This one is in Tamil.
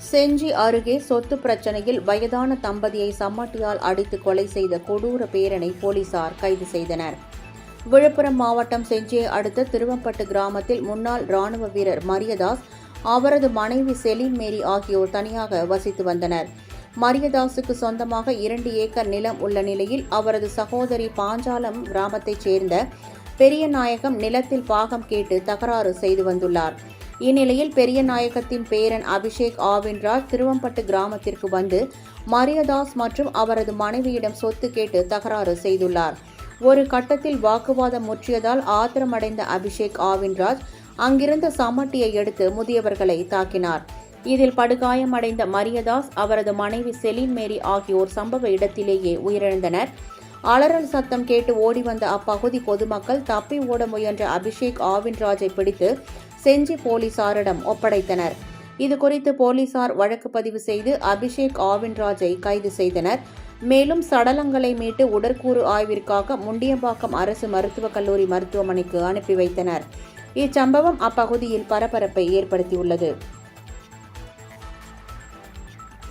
செஞ்சி அருகே சொத்து பிரச்சனையில் வயதான தம்பதியை சம்மட்டியால் அடித்து கொலை செய்த கொடூர பேரனை போலீசார் கைது செய்தனர். விழுப்புரம் மாவட்டம் செஞ்சியை அடுத்த திருவம்பட்டு கிராமத்தில் முன்னாள் ராணுவ வீரர் மரியதாஸ், அவரது மனைவி செலின் மேரி ஆகியோர் தனியாக வசித்து வந்தனர். மரியதாஸுக்கு சொந்தமாக 2 ஏக்கர் நிலம் உள்ள நிலையில் அவரது சகோதரி பாஞ்சாலம் கிராமத்தைச் சேர்ந்த பெரியநாயகம் நிலத்தில் பாகம் கேட்டு தகராறு செய்து வந்துள்ளார். இந்நிலையில் பெரியநாயகத்தின் பேரன் அபிஷேக் ஆவின்ராஜ் திருவம்பட்டு கிராமத்திற்கு வந்து மரியதாஸ் மற்றும் அவரது மனைவியிடம் சொத்து கேட்டு தகராறு செய்துள்ளார். ஒரு கட்டத்தில் வாக்குவாதம் முற்றியதால் ஆத்திரமடைந்த அபிஷேக் ஆவின்ராஜ் அங்கிருந்த சம்மட்டியை எடுத்து முதியவர்களை தாக்கினார். இதில் படுகாயமடைந்த மரியதாஸ், அவரது மனைவி செலின் மேரி ஆகியோர் சம்பவ இடத்திலேயே உயிரிழந்தனர். அலறல் சத்தம் கேட்டு ஓடி வந்த அப்பகுதி பொதுமக்கள் தப்பி ஓட முயன்ற அபிஷேக் ஆவின்ராஜை பிடித்து செஞ்சி போலீசாரிடம் ஒப்படைத்தனர். இதுகுறித்து போலீசார் வழக்கு பதிவு செய்து அபிஷேக் ஆவின்ராஜை கைது செய்தனர். மேலும் சடலங்களை மீட்டு உடற்கூறு ஆய்விற்காக முண்டியம்பாக்கம் அரசு மருத்துவக் கல்லூரி மருத்துவமனைக்கு அனுப்பி வைத்தனர். இச்சம்பவம் அப்பகுதியில் பரபரப்பை ஏற்படுத்தியுள்ளது.